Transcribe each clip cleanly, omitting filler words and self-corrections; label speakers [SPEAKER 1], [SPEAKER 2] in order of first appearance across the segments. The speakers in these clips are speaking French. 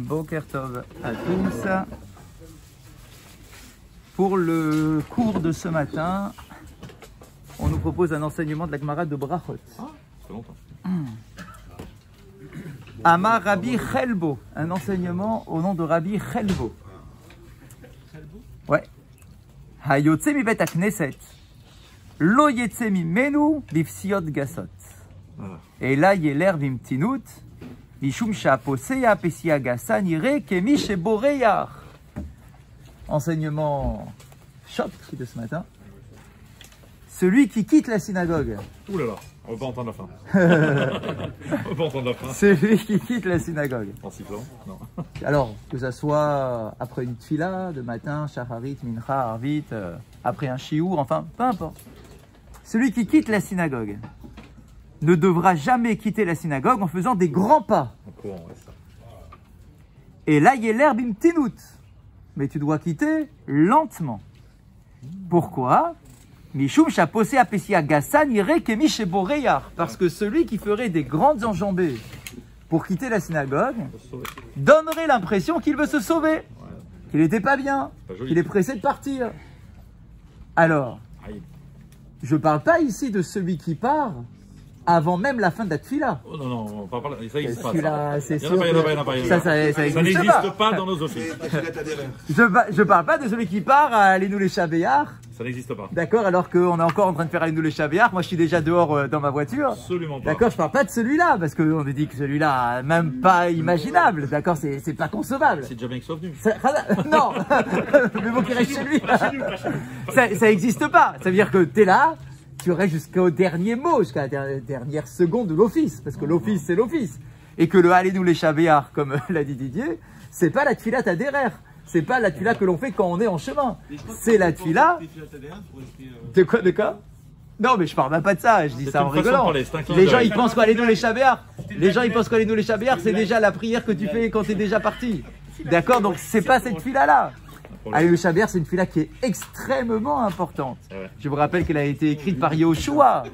[SPEAKER 1] Boker Tov à tous. Pour le cours de ce matin, on nous propose un enseignement de la Gemara de Brachot.
[SPEAKER 2] Ah, ça fait longtemps.
[SPEAKER 1] Amar Rabbi Chelbo, un enseignement au nom de Rabbi Chelbo. Ouais. Hayotze mi bet hakneset, lo yetze mimenu bifsiot gasot. Et là, yeler vimtinut, vishum shaposea pesia gasa nire kemi sheboreyar. Enseignement choc de ce matin. Celui qui quitte la synagogue.
[SPEAKER 2] Ouh là là, on va pas entendre la fin. On va pas entendre la fin.
[SPEAKER 1] Celui qui quitte la synagogue.
[SPEAKER 2] En sifflant? Non.
[SPEAKER 1] Alors, que ça soit après une tfila, de matin, shacharit, mincha, arvit, après un shiur, enfin, peu importe. Celui qui quitte la synagogue ne devra jamais quitter la synagogue en faisant des grands pas.
[SPEAKER 2] En courant, ouais, ça.
[SPEAKER 1] Et là, il y a l'herbe imtinut. Mais tu dois quitter lentement. Pourquoi? Mishum shaposé apesia gassan ire kemi sheboreyar. Parce que celui qui ferait des grandes enjambées pour quitter la synagogue donnerait l'impression qu'il veut se sauver, qu'il n'était pas bien, qu'il est pressé de partir. Alors, je ne parle pas ici de celui qui part avant même la fin de la tfila.
[SPEAKER 2] Oh non, non, on parle pas, ça n'existe pas.
[SPEAKER 1] Celui-là, c'est
[SPEAKER 2] Il y en
[SPEAKER 1] sûr.
[SPEAKER 2] a pas, il y en a pas.
[SPEAKER 1] Ça
[SPEAKER 2] Ça n'existe pas dans nos offices.
[SPEAKER 1] Je parle pas de celui qui part à Alenu les Chabéar.
[SPEAKER 2] Ça n'existe pas.
[SPEAKER 1] D'accord, alors qu'on est encore en train de faire Alenu les Chabéar. Moi, je suis déjà dehors dans ma voiture.
[SPEAKER 2] Absolument pas.
[SPEAKER 1] D'accord, je parle pas de celui-là, parce qu'on a dit que celui-là, même pas imaginable. D'accord, c'est pas concevable.
[SPEAKER 2] C'est déjà bien qu'ils soient venus.
[SPEAKER 1] Non, mais bon, qui reste chez lui. Ça existe pas. Ça veut dire que t'es là, tu restes jusqu'au dernier mot, jusqu'à la dernière seconde de l'office, parce que l'office, c'est l'office. Et que le Alenu les Chabéar, comme l'a dit Didier, c'est pas la tfilat à derrière. C'est pas la tfila que l'on fait quand on est en chemin. C'est la tfila. De quoi? Non, mais je parle même pas de ça. Je dis ça en rigolant. Les gens, ils pensent qu'Alenu les Chabéar. Les gens, ils pensent qu'Alenu les Chabéar, c'est déjà la prière que tu fais quand tu es déjà parti. D'accord? Donc, c'est pas cette tfila-là. Alenu les Chabéar, c'est une tfila qui est extrêmement importante. Je vous rappelle qu'elle a été écrite par Yehoshua.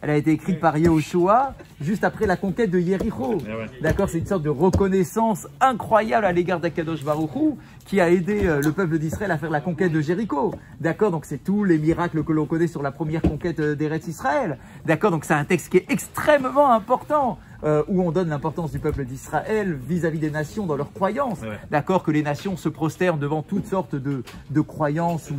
[SPEAKER 1] Elle a été écrite par Yehoshua juste après la conquête de Yéricho. D'accord, c'est une sorte de reconnaissance incroyable à l'égard d'Akadosh Baruch Hu qui a aidé le peuple d'Israël à faire la conquête de Jéricho. D'accord, donc c'est tous les miracles que l'on connaît sur la première conquête d'Eretz Israël. D'accord, donc c'est un texte qui est extrêmement important. Où on donne l'importance du peuple d'Israël vis-à-vis des nations dans leurs croyances. D'accord, que les nations se prosternent devant toutes sortes de croyances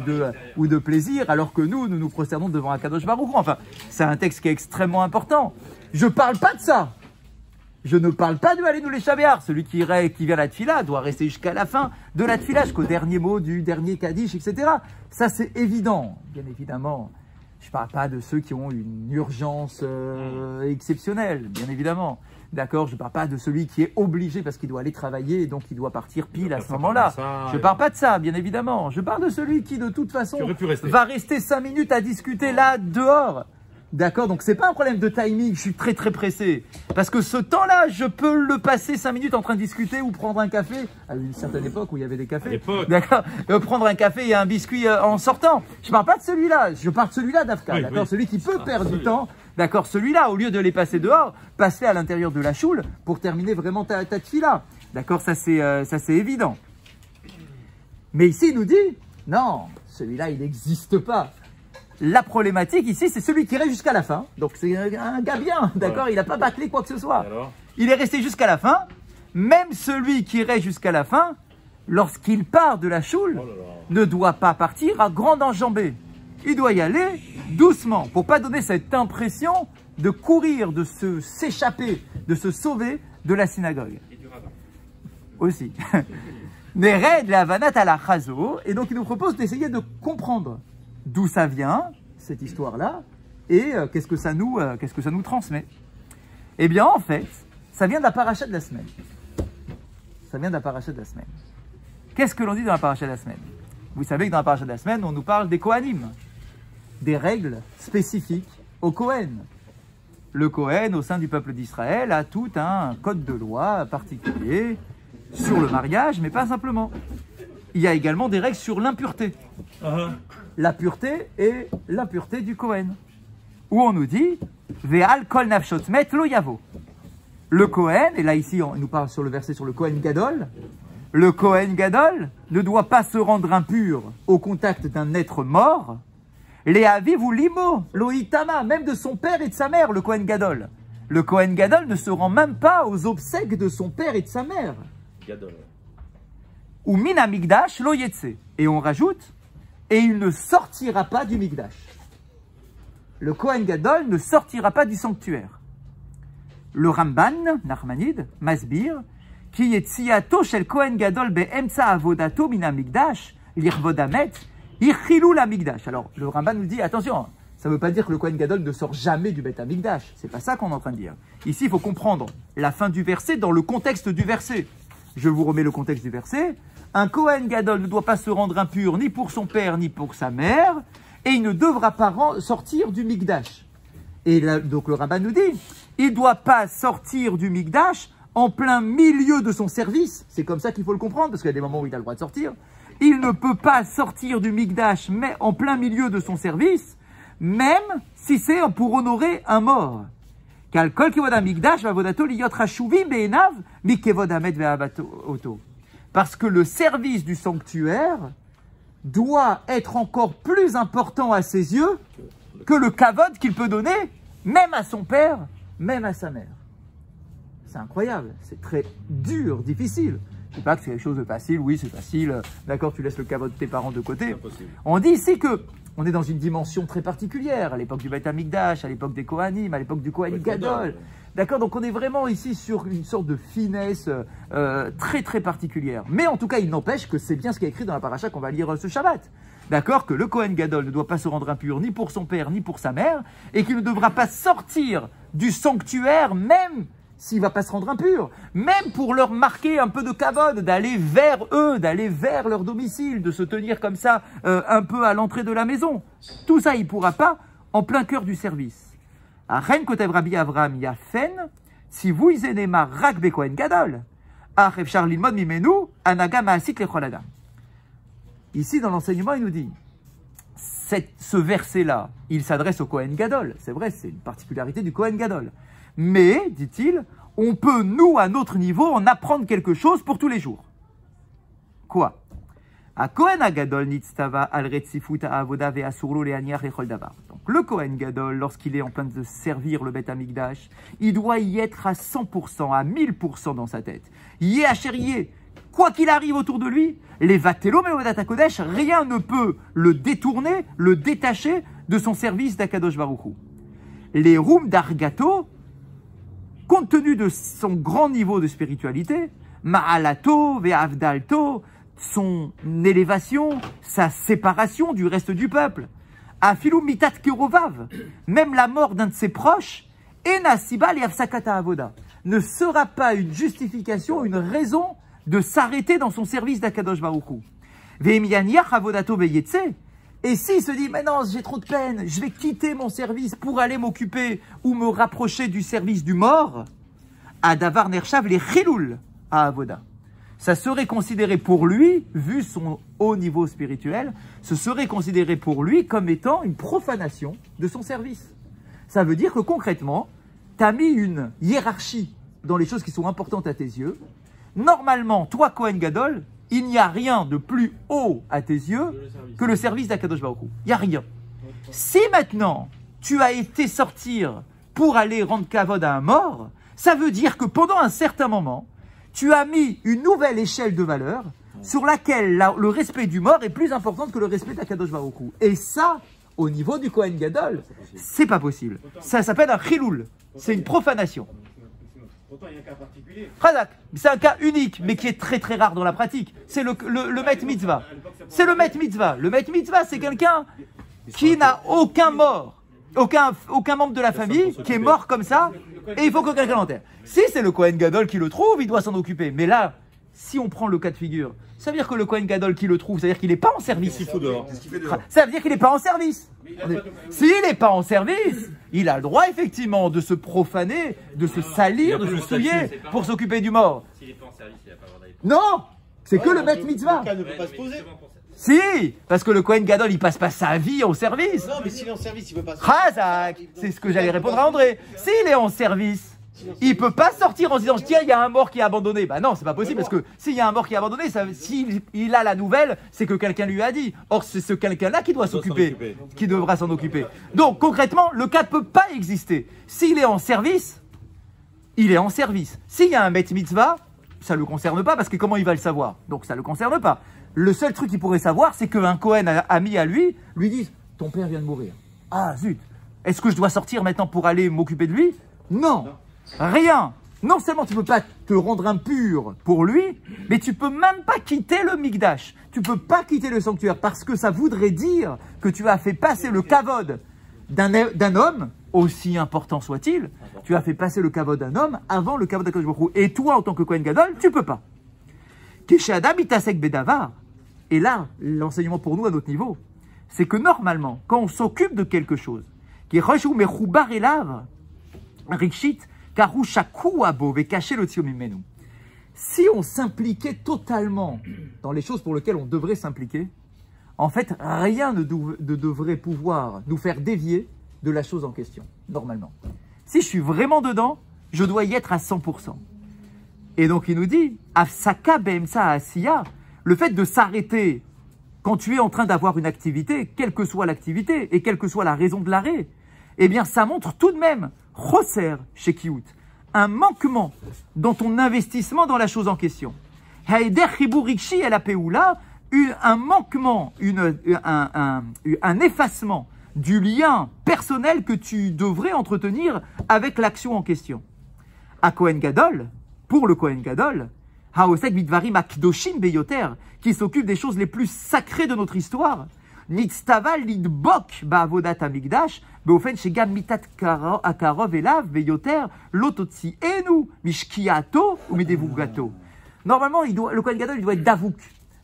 [SPEAKER 1] ou de plaisirs, alors que nous nous prosternons devant Akadosh Baruch Hu. Enfin, c'est un texte qui est extrêmement important. Je parle pas de ça. Je ne parle pas de Alenu les Chabéar. Celui qui vient à la tfila doit rester jusqu'à la fin de la tfila, jusqu'au dernier mot du dernier kaddish, etc. Ça, c'est évident, bien évidemment. Je ne parle pas de ceux qui ont une urgence exceptionnelle, bien évidemment. D'accord, je ne parle pas de celui qui est obligé parce qu'il doit aller travailler et donc il doit partir pile à ce moment-là. Je ne parle pas de ça, bien évidemment. Je parle de celui qui, de toute façon, va rester 5 minutes à discuter là, dehors. D'accord, donc c'est pas un problème de timing, je suis très très pressé. Parce que ce temps-là, je peux le passer 5 minutes en train de discuter ou prendre un café. À une certaine époque où il y avait des cafés. D'accord, prendre un café et un biscuit en sortant. Je parle pas de celui-là, je parle de celui-là d'Afka. D'accord, celui qui peut perdre du temps. D'accord, celui-là, au lieu de les passer dehors, passer à l'intérieur de la choule pour terminer vraiment ta tfila. D'accord, ça c'est évident. Mais ici, il nous dit, non, celui-là, il n'existe pas. La problématique ici, c'est celui qui reste jusqu'à la fin. Donc c'est un gars bien, d'accord, il n'a pas bâclé quoi que ce soit. Il est resté jusqu'à la fin. Même celui qui reste jusqu'à la fin, lorsqu'il part de la choule, ne doit pas partir à grande enjambée. Il doit y aller doucement, pour pas donner cette impression de courir, de s'échapper, de se sauver de la synagogue. Et du rabbin. Aussi. Nered la vanat à la chazo, et donc il nous propose d'essayer de comprendre d'où ça vient, cette histoire-là, et qu'est-ce que ça nous transmet. Eh bien, en fait, ça vient de la paracha de la semaine. Ça vient de la paracha de la semaine. Qu'est-ce que l'on dit dans la paracha de la semaine? Vous savez que dans la paracha de la semaine, on nous parle des Kohanim, des règles spécifiques au Kohen. Le Kohen, au sein du peuple d'Israël, a tout un code de loi particulier sur le mariage, mais pas simplement. Il y a également des règles sur l'impureté. La pureté et l'impureté du Kohen. Où on nous dit « Ve'al kol nafshot met lo yavo ». le Kohen, et là ici on nous parle sur le verset sur le Kohen Gadol, le Kohen Gadol ne doit pas se rendre impur au contact d'un être mort, les aviv ou limo, loïtama, même de son père et de sa mère, le Kohen Gadol. Le Kohen Gadol ne se rend même pas aux obsèques de son père et de sa mère.
[SPEAKER 2] Gadol.
[SPEAKER 1] Ou min amigdash lo yetse. Et on rajoute, et il ne sortira pas du migdash. Le Kohen Gadol ne sortira pas du sanctuaire. Le Ramban, Nachmanide, Masbir, qui yetziato shel Kohen Gadol be'emtsa avodato min amigdash, l'irvod amet, irchilou l'amigdash. Alors, le Ramban nous dit, attention, ça ne veut pas dire que le Kohen Gadol ne sort jamais du Beth Amikdash. C'est pas ça qu'on est en train de dire. Ici, il faut comprendre la fin du verset dans le contexte du verset. Je vous remets le contexte du verset. Un Kohen Gadol ne doit pas se rendre impur ni pour son père ni pour sa mère, et il ne devra pas sortir du Mikdash. Et là, donc le rabbin nous dit, il ne doit pas sortir du Mikdash en plein milieu de son service. C'est comme ça qu'il faut le comprendre, parce qu'il y a des moments où il a le droit de sortir. Il ne peut pas sortir du Mikdash, mais en plein milieu de son service, même si c'est pour honorer un mort. Parce que le service du sanctuaire doit être encore plus important à ses yeux que le kavod qu'il peut donner, même à son père, même à sa mère. C'est incroyable, c'est très dur, difficile. Je ne dis pas que c'est quelque chose de facile, oui c'est facile, d'accord, tu laisses le kavod de tes parents de côté. On dit ici que on est dans une dimension très particulière, à l'époque du Beth Amikdash, à l'époque des Kohanim, à l'époque du Kohen Gadol. D'accord, donc on est vraiment ici sur une sorte de finesse très très particulière. Mais en tout cas, il n'empêche que c'est bien ce qui est écrit dans la paracha qu'on va lire ce Shabbat. D'accord, que le Kohen Gadol ne doit pas se rendre impur ni pour son père ni pour sa mère, et qu'il ne devra pas sortir du sanctuaire même s'il ne va pas se rendre impur, même pour leur marquer un peu de kavod, d'aller vers eux, d'aller vers leur domicile, de se tenir comme ça un peu à l'entrée de la maison. Tout ça, il ne pourra pas en plein cœur du service. Achen kotev Rabbi Avraham Yafen, si vous izenema rak bekohen gadol, ach efshar lilmod mimenu, anaga ma'asik lechol adam. Ici, dans l'enseignement, il nous dit, ce verset-là, il s'adresse au Kohen Gadol. C'est vrai, c'est une particularité du Kohen Gadol. Mais, dit-il, on peut, nous, à notre niveau, en apprendre quelque chose pour tous les jours. Quoi? A Kohen Gadol nitztava al retzifut ha'avoda ve'asurlo le'aniach lechol davar. Donc, le Kohen Gadol, lorsqu'il est en train de servir le Beth Amikdash, il doit y être à 100%, à 1000% dans sa tête. Yé achérié, quoi qu'il arrive autour de lui, les vatelo me'odat HaKodesh, rien ne peut le détourner, le détacher de son service d'Akadosh Baruch Hu. Les roum d'Argato, compte tenu de son grand niveau de spiritualité, Ma'alato, Ve'avdalto, son élévation, sa séparation du reste du peuple, Afilu mitat kerovav, même la mort d'un de ses proches, Ena sibal et afsakata avoda, ne sera pas une justification, une raison de s'arrêter dans son service d'Akadosh Baruch Hu. Ve'emianiach avodato ve'yetse, et s'il se dit, mais non, j'ai trop de peine, je vais quitter mon service pour aller m'occuper ou me rapprocher du service du mort, Adavar Nershav les Chiloul à Avoda. Ça serait considéré pour lui, vu son haut niveau spirituel, ce serait considéré pour lui comme étant une profanation de son service. Ça veut dire que concrètement, tu as mis une hiérarchie dans les choses qui sont importantes à tes yeux. Normalement, toi, Kohen Gadol, il n'y a rien de plus haut à tes yeux que le service d'Akadosh Baruch Hu. Il n'y a rien. Si maintenant, tu as été sortir pour aller rendre kavod à un mort, ça veut dire que pendant un certain moment, tu as mis une nouvelle échelle de valeur sur laquelle le respect du mort est plus important que le respect d'Akadosh Baruch Hu. Et ça, au niveau du Kohen Gadol, c'est pas possible. Ça s'appelle un chiloul. C'est une profanation.
[SPEAKER 3] Pourtant, il y a un cas particulier.
[SPEAKER 1] Khazak, c'est un cas unique, mais qui est très très rare dans la pratique. C'est le Met Mitzvah. C'est le Met Mitzvah. Le Met Mitzvah, c'est quelqu'un qui n'a aucun mort, aucun membre de la famille qui est mort comme ça, et il faut que quelqu'un l'enterre. Si c'est le Kohen Gadol qui le trouve, il doit s'en occuper. Mais là, si on prend le cas de figure, ça veut dire que le Kohen Gadol qui le trouve, ça veut dire qu'il n'est pas en service.
[SPEAKER 2] Il faut dehors.
[SPEAKER 1] Ça veut dire qu'il n'est pas en service. S'il n'est pas en service, il a le droit effectivement de se profaner, de se salir, de se souiller pour s'occuper du mort.
[SPEAKER 3] S'il n'est pas en service, il n'a pas le droit d'aller.
[SPEAKER 1] Non, c'est que le Met Mitzvah.
[SPEAKER 4] Le cas ne peut pas se poser.
[SPEAKER 1] Si, parce que le Kohen Gadol, il passe pas sa vie au service.
[SPEAKER 4] Non, mais s'il est en service, il ne peut pas se
[SPEAKER 1] Khazak, c'est ce que j'allais répondre à André. S'il est en service, Il ne peut pas sortir en se disant tiens, il y a un mort qui est abandonné. Bah non, c'est pas possible parce que s'il y a un mort qui est abandonné, s'il a la nouvelle, c'est que quelqu'un lui a dit. Or, c'est ce quelqu'un-là qui doit s'occuper, qui devra s'en occuper. Donc, concrètement, le cas ne peut pas exister. S'il est en service, il est en service. S'il y a un Met Mitzvah, ça ne le concerne pas parce que comment il va le savoir? Donc, ça ne le concerne pas. Le seul truc qu'il pourrait savoir, c'est qu'un Cohen ami à lui dise ton père vient de mourir. Ah zut, est-ce que je dois sortir maintenant pour aller m'occuper de lui? Non. Rien. Non seulement tu ne peux pas te rendre impur pour lui, mais tu ne peux même pas quitter le Mikdash. Tu ne peux pas quitter le sanctuaire parce que ça voudrait dire que tu as fait passer le kavod d'un homme, aussi important soit-il, tu as fait passer le kavod d'un homme avant le kavod d'Akadosh Baruch Hu. Et toi, en tant que Kohen Gadol, tu ne peux pas. Keshadam itasek bedavar. Et là, l'enseignement pour nous à notre niveau, c'est que normalement, quand on s'occupe de quelque chose, qui est rejou mechoubar elav, rikshit, si on s'impliquait totalement dans les choses pour lesquelles on devrait s'impliquer, en fait, rien ne devrait pouvoir nous faire dévier de la chose en question, normalement. Si je suis vraiment dedans, je dois y être à 100%. Et donc, il nous dit, Afsaka be'emsa asiya, le fait de s'arrêter quand tu es en train d'avoir une activité, quelle que soit l'activité et quelle que soit la raison de l'arrêt, eh bien, ça montre tout de même Choser chez Kiout, un manquement dans ton investissement dans la chose en question. Haïder Chibourikshi et la Péoula, un manquement, un effacement du lien personnel que tu devrais entretenir avec l'action en question. À Kohen Gadol, pour le Kohen Gadol, Haosek Bidvarim Akdoshim Beyoter, qui s'occupe des choses les plus sacrées de notre histoire, Nitztaval Lidbok Ba'avodat Amigdash, Beofen Shegam Mitat Akarov Elav Beyoter, Lototsi Enu, Mishkiato ou Medevugato. Normalement, le Kohen Gadol, il doit être Davouk.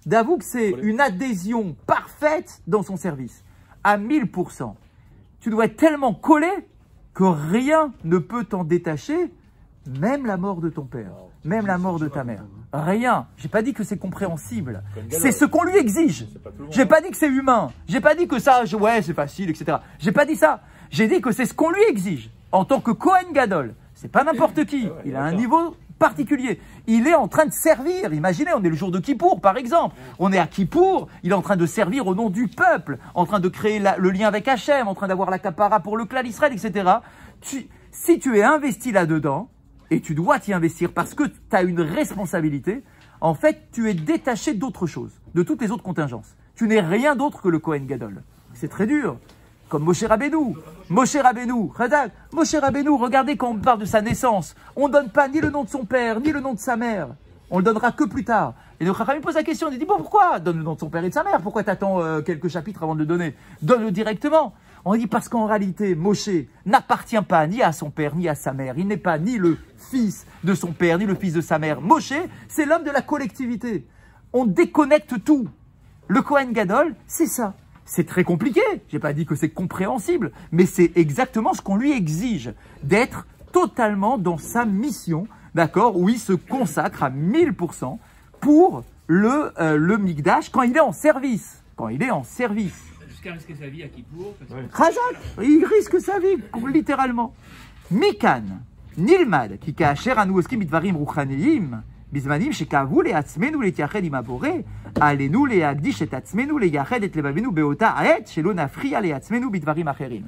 [SPEAKER 1] Davouk, c'est une adhésion parfaite dans son service, à 1000%. Tu dois être tellement collé que rien ne peut t'en détacher, même la mort de ton père, même la mort de ta mère. Rien. J'ai pas dit que c'est compréhensible. C'est ce qu'on lui exige. J'ai pas dit que c'est humain. J'ai pas dit que ça, ouais, c'est facile, etc. J'ai pas dit ça. J'ai dit que c'est ce qu'on lui exige. En tant que Kohen Gadol, c'est pas n'importe qui. Il a un niveau particulier. Il est en train de servir. Imaginez, on est le jour de Kippour, par exemple. On est à Kippour. Il est en train de servir au nom du peuple, en train de créer le lien avec Hachem, en train d'avoir la capara pour le clan Israël, etc. Si tu es investi là-dedans, et tu dois t'y investir parce que tu as une responsabilité, en fait, tu es détaché d'autre chose, de toutes les autres contingences. Tu n'es rien d'autre que le Kohen Gadol. C'est très dur. Comme Moshe Rabbeinu. Moshe Rabbeinu, regardez quand on parle de sa naissance, on ne donne pas ni le nom de son père, ni le nom de sa mère. On le donnera que plus tard. Et donc Chachamim pose la question, il dit, bon, pourquoi donne le nom de son père et de sa mère? Pourquoi t'attends quelques chapitres avant de le donner? Donne-le directement. On dit parce qu'en réalité, Moshe n'appartient pas ni à son père, ni à sa mère. Il n'est pas ni le fils de son père, ni le fils de sa mère. Moshe, c'est l'homme de la collectivité. On déconnecte tout. Le Kohen Gadol, c'est ça. C'est très compliqué. Je n'ai pas dit que c'est compréhensible, mais c'est exactement ce qu'on lui exige. D'être totalement dans sa mission, d'accord, où il se consacre à 1000% pour le Mikdash quand il est en service. Quand il est en service.
[SPEAKER 3] Jusqu'à risquer sa vie à Kippour.
[SPEAKER 1] Khazak, il risque sa vie, littéralement. Mikan, Nilmad, qui kacher anu oskim mitvarim ruchaneim, bizmanim shekavu leatzmenu letiached im abore, alenu leagdish et atzmenu leyached et levavenu beota aet shelo nafria leatzmenu bitvarim acherim.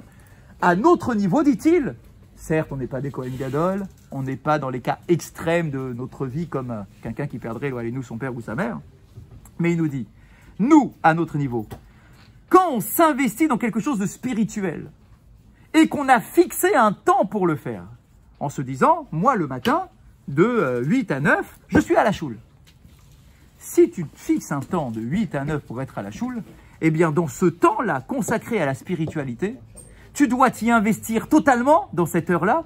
[SPEAKER 1] À notre niveau, dit-il, certes, on n'est pas des Kohen Gadol, on n'est pas dans les cas extrêmes de notre vie comme quelqu'un qui perdrait, nous, son père ou sa mère, mais il nous dit, nous, à notre niveau, quand on s'investit dans quelque chose de spirituel et qu'on a fixé un temps pour le faire, en se disant, moi le matin, de 8 à 9, je suis à la choule. Si tu te fixes un temps de 8 à 9 pour être à la choule, eh bien dans ce temps-là consacré à la spiritualité, tu dois t'y investir totalement dans cette heure-là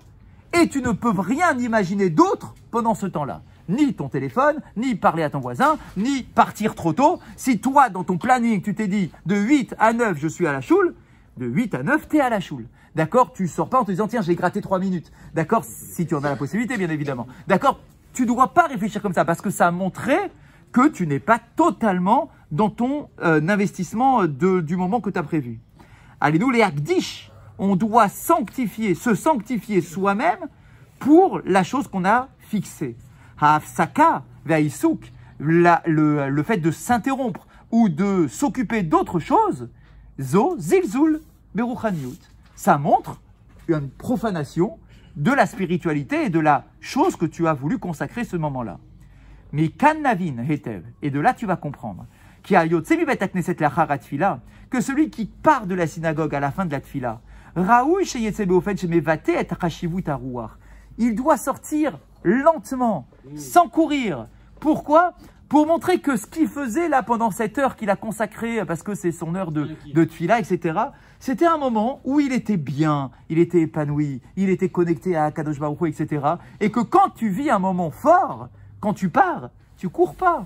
[SPEAKER 1] et tu ne peux rien imaginer d'autre pendant ce temps-là. Ni ton téléphone, ni parler à ton voisin, ni partir trop tôt. Si toi, dans ton planning, tu t'es dit de 8 à 9, je suis à la choule, de 8 à 9, tu es à la choule. D'accord? Tu ne sors pas en te disant, tiens, j'ai gratté 3 minutes. D'accord? Si tu en as la possibilité, bien évidemment. D'accord? Tu ne dois pas réfléchir comme ça parce que ça a montré que tu n'es pas totalement dans ton investissement du moment que tu as prévu. Allez, nous, les Akdish, on doit se sanctifier soi-même pour la chose qu'on a fixée. Ha'afsaka ve'aïsouk, le fait de s'interrompre ou de s'occuper d'autre chose, zo zilzul beruchaniut. Ça montre une profanation de la spiritualité et de la chose que tu as voulu consacrer ce moment-là. Mais kan navin hetev, et de là tu vas comprendre, que celui qui part de la synagogue à la fin de la tfila, il doit sortir lentement, sans courir. Pourquoi? Pour montrer que ce qu'il faisait là pendant cette heure qu'il a consacrée, parce que c'est son heure de tfila, etc., c'était un moment où il était bien, il était épanoui, il était connecté à Kadosh Baruch Hu, etc. Et que quand tu vis un moment fort, quand tu pars, tu cours pas.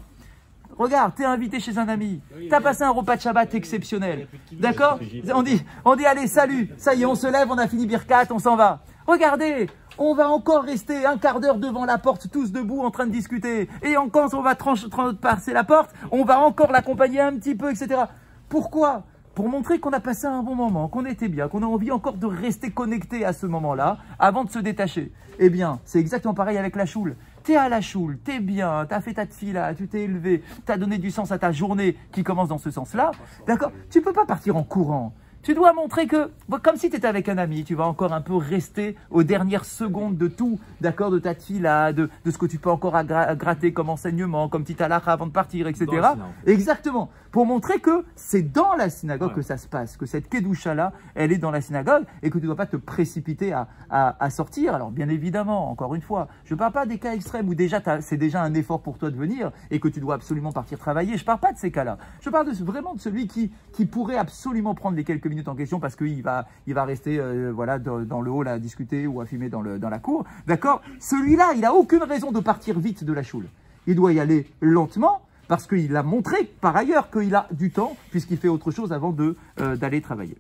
[SPEAKER 1] Regarde, tu es invité chez un ami, tu as passé un repas de Shabbat exceptionnel, d'accord? On dit, allez, salut, ça y est, on se lève, on a fini Birkat, on s'en va. Regardez, on va encore rester un quart d'heure devant la porte, tous debout, en train de discuter. Et quand on va passer la porte, on va encore l'accompagner un petit peu, etc. Pourquoi? Pour montrer qu'on a passé un bon moment, qu'on était bien, qu'on a envie encore de rester connecté à ce moment-là, avant de se détacher. Eh bien, c'est exactement pareil avec la choule. T'es à la choule, t'es bien, t'as fait ta tfila, tu t'es élevé, t'as donné du sens à ta journée qui commence dans ce sens-là, d'accord? Tu peux pas partir en courant. Tu dois montrer que, comme si tu étais avec un ami, tu vas encore un peu rester aux dernières secondes de tout, d'accord, de ta tfila, de ce que tu peux encore gratter comme enseignement, comme petit halakha avant de partir, etc. Exactement. Pour montrer que c'est dans la synagogue que ça se passe, que cette kedusha-là, elle est dans la synagogue et que tu ne dois pas te précipiter à sortir. Alors, bien évidemment, encore une fois, je ne parle pas des cas extrêmes où déjà c'est déjà un effort pour toi de venir et que tu dois absolument partir travailler. Je ne parle pas de ces cas-là. Je parle vraiment de celui qui pourrait absolument prendre les quelques minutes en question parce qu'il va rester voilà, dans le hall à discuter ou à fumer dans la cour. D'accord? Celui-là, il n'a aucune raison de partir vite de la choule. Il doit y aller lentement parce qu'il a montré par ailleurs qu'il a du temps puisqu'il fait autre chose avant d'aller travailler.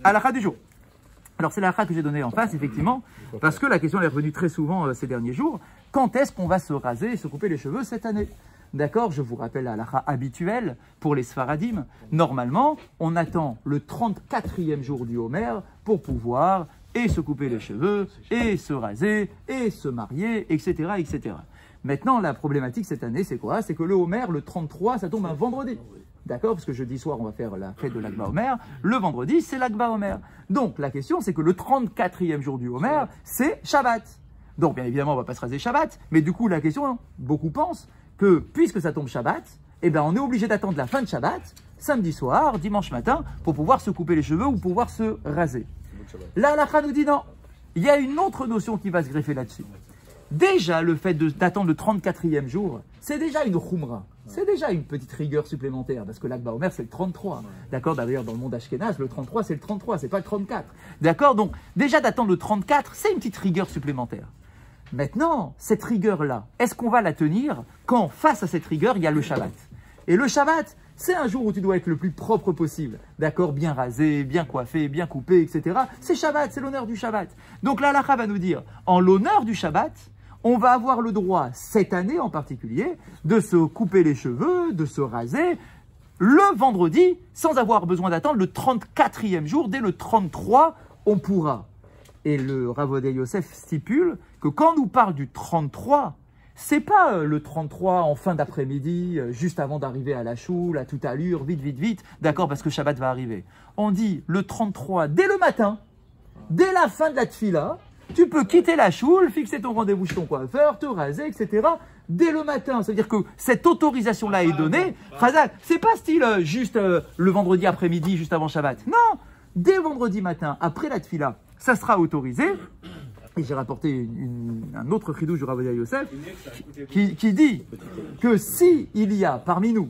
[SPEAKER 1] Halakha du jour. Alors c'est l'halakha que j'ai donnée en face, effectivement, parce que la question elle est revenue très souvent ces derniers jours. Quand est-ce qu'on va se raser et se couper les cheveux cette année? D'accord, je vous rappelle la halakha habituelle pour les Sfaradim. Normalement, on attend le 34e jour du Homer pour pouvoir et se couper les cheveux, et se raser, et se marier, etc., etc. Maintenant, la problématique cette année, c'est quoi? C'est que le Homer, le 33, ça tombe un vendredi. D'accord? Parce que jeudi soir, on va faire la fête de l'Akba Omer. Le vendredi, c'est l'Akba Omer. Donc, la question, c'est que le 34e jour du Homer, c'est Shabbat. Donc, bien évidemment, on ne va pas se raser Shabbat. Mais du coup, la question, beaucoup pensent que, puisque ça tombe Shabbat, eh ben, on est obligé d'attendre la fin de Shabbat, samedi soir, dimanche matin, pour pouvoir se couper les cheveux ou pouvoir se raser. Là, l'halakha nous dit non. Il y a une autre notion qui va se greffer là-dessus. Déjà, le fait d'attendre le 34e jour, c'est déjà une khumra. C'est déjà une petite rigueur supplémentaire, parce que l'Akba Omer, c'est le 33. D'accord? D'ailleurs, dans le monde ashkénaze, le 33, c'est le 33, c'est pas le 34. D'accord? Donc, déjà d'attendre le 34, c'est une petite rigueur supplémentaire. Maintenant, cette rigueur-là, est-ce qu'on va la tenir quand, face à cette rigueur, il y a le Shabbat? Et le Shabbat, c'est un jour où tu dois être le plus propre possible. D'accord? Bien rasé, bien coiffé, bien coupé, etc. C'est Shabbat, c'est l'honneur du Shabbat. Donc la halakha va nous dire, en l'honneur du Shabbat, on va avoir le droit, cette année en particulier, de se couper les cheveux, de se raser, le vendredi, sans avoir besoin d'attendre le 34e jour. Dès le 33, on pourra. Et le Rav Ovadia Yosef stipule que quand on nous parle du 33, c'est pas le 33 en fin d'après-midi, juste avant d'arriver à la choule, à toute allure, vite, vite, vite, d'accord, parce que Shabbat va arriver. On dit le 33 dès le matin, dès la fin de la tfila, tu peux quitter la choule, fixer ton rendez-vous chez ton coiffeur, te raser, etc. Dès le matin. C'est-à-dire que cette autorisation-là est donnée. C'est pas style juste le vendredi après-midi, juste avant Shabbat. Non, dès vendredi matin, après la tfila, ça sera autorisé. Et j'ai rapporté un autre chidouche du Rav Ovadia Yosef qui dit que si il y a parmi nous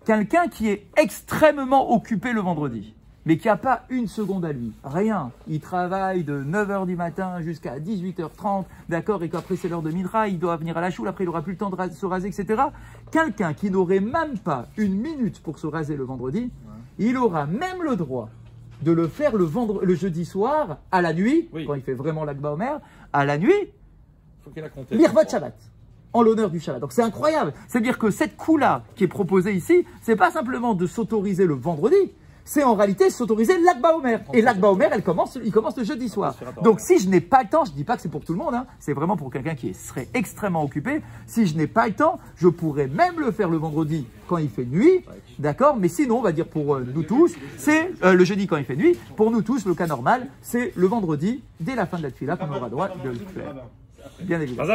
[SPEAKER 1] quelqu'un qui est extrêmement occupé le vendredi, mais qui n'a pas une seconde à lui, rien, il travaille de 9h du matin jusqu'à 18h30, d'accord, et qu'après c'est l'heure de Mincha, il doit venir à la choule, après il n'aura plus le temps de se raser, etc. Quelqu'un qui n'aurait même pas une minute pour se raser le vendredi, il aura même le droit de le faire le jeudi soir, à la nuit, quand il fait vraiment l'Akba Omer, à la nuit, Mirvat Shabbat, en l'honneur du Shabbat. Donc c'est incroyable. C'est-à-dire que cette coup-là qui est proposée ici, c'est pas simplement de s'autoriser le vendredi, c'est en réalité s'autoriser l'Akba Omer. Et l'Akba Omer, il commence le jeudi soir. Donc si je n'ai pas le temps, je ne dis pas que c'est pour tout le monde, hein, c'est vraiment pour quelqu'un qui serait extrêmement occupé. Si je n'ai pas le temps, je pourrais même le faire le vendredi quand il fait nuit, d'accord? Mais sinon, on va dire pour nous tous, c'est le jeudi quand il fait nuit. Pour nous tous, le cas normal, c'est le vendredi, dès la fin de la tefila, qu'on aura droit de le faire. Bien évidemment.